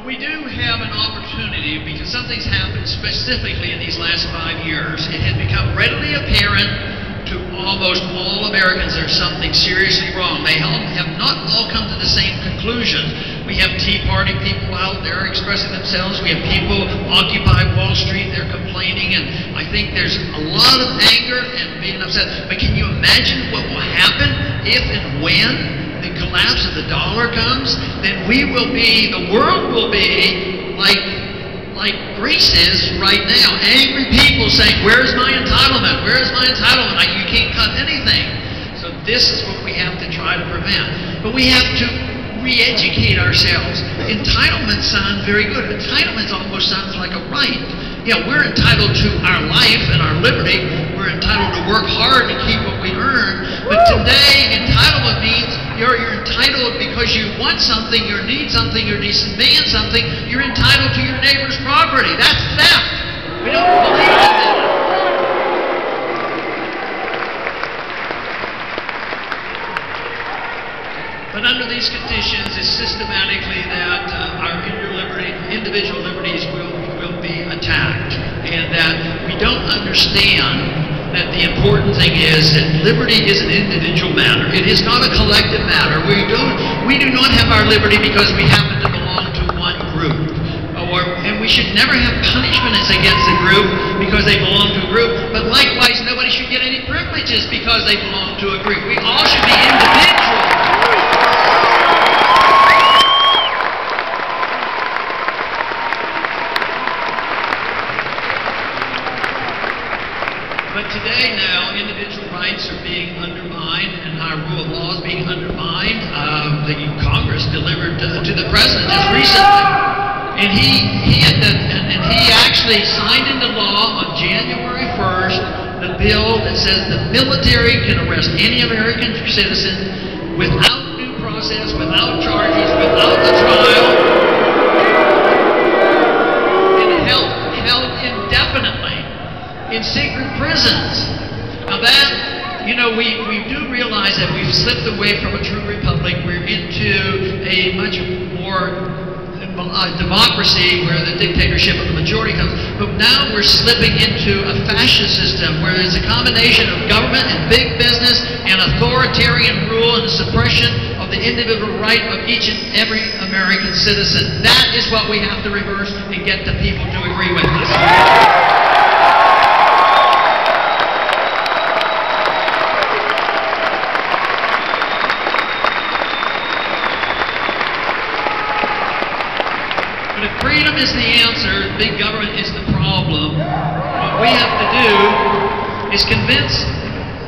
We do have an opportunity because something's happened specifically in these last 5 years. It has become readily apparent to almost all Americans there's something seriously wrong. They have not all come to the same conclusion. We have Tea Party people out there expressing themselves. We have people Occupy Wall Street, they're complaining, and I think there's a lot of anger and being upset. But can you imagine what will happen if and when the collapse of the dollar comes? Then we will be, the world will be like Greece is right now. Angry people saying, where's my entitlement? Where's my entitlement? You can't cut anything. So this is what we have to try to prevent. But we have to re-educate ourselves. Entitlement sounds very good. Entitlement almost sounds like a right. Yeah, we're entitled to our life and our liberty. We're entitled to work hard to keep what we earn. But today, entitlement means you're entitled because you want something, you need something, you demand something. You're entitled to your neighbor's property. That's theft. We don't believe in that. But under these conditions, it's systematically that our individual liberties will be attacked, and that we don't understand that the important thing is that liberty is an individual matter. It is not a collective matter. We do not have our liberty because we happen to belong to one group. And we should never have punishments against a group because they belong to a group, but likewise nobody should get any privileges because they belong to a group. We all should be individuals. But today now, individual rights are being undermined and our rule of law is being undermined. The Congress delivered to the President just recently. And he actually signed into law on January 1st the bill that says the military can arrest any American citizen without due process, without charges, without the trial, and held indefinitely in secret prisons. Now that, we do realize that we've slipped away from a true republic. We're into a much more democracy where the dictatorship of the majority comes. But now we're slipping into a fascist system where it's a combination of government and big business and authoritarian rule and the suppression of the individual right of each and every American citizen. That is what we have to reverse and get the people to agree with us. Freedom is the answer, big government is the problem. What we have to do is convince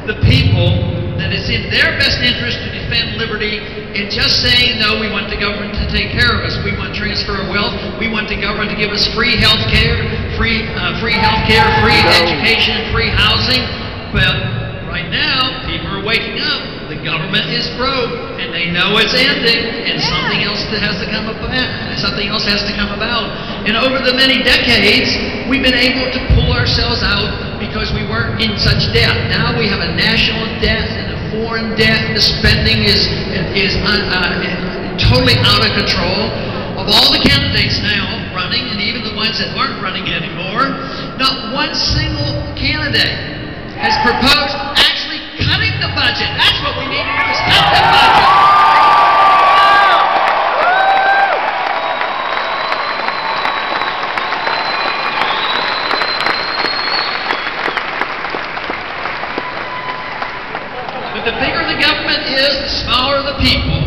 the people that it's in their best interest to defend liberty, and just saying, no, we want the government to take care of us. We want transfer of wealth. We want the government to give us free health care, free education, and free housing. Well, right now, people are waking up. The government is broke, and they know it's ending, and something else has to come about. And over the many decades, we've been able to pull ourselves out because we weren't in such debt. Now we have a national debt and a foreign debt. The spending is totally out of control. Of all the candidates now running, and even the ones that aren't running anymore, not one single candidate has proposed actually cutting the budget. That's what we need to do, is cut the budget. But the bigger the government is, the smaller the people,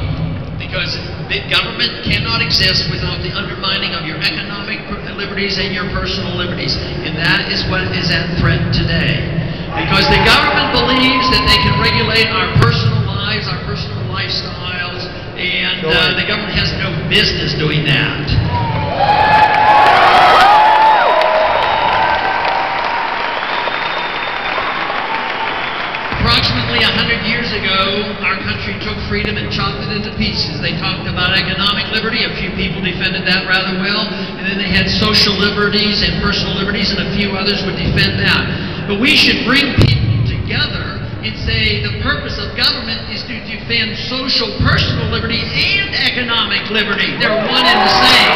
because big government cannot exist without the undermining of your economic liberties and your personal liberties. And that is what is at threat today. Because the government believes that they can regulate our personal lives, our personal lifestyles, and the government has no business doing that. Approximately 100 years ago, our country took freedom and chopped it into pieces. They talked about economic liberty. A few people defended that rather well. And then they had social liberties and personal liberties, and a few others would defend that. But we should bring people together and say the purpose of government is to defend social, personal liberty and economic liberty. They're one and the same.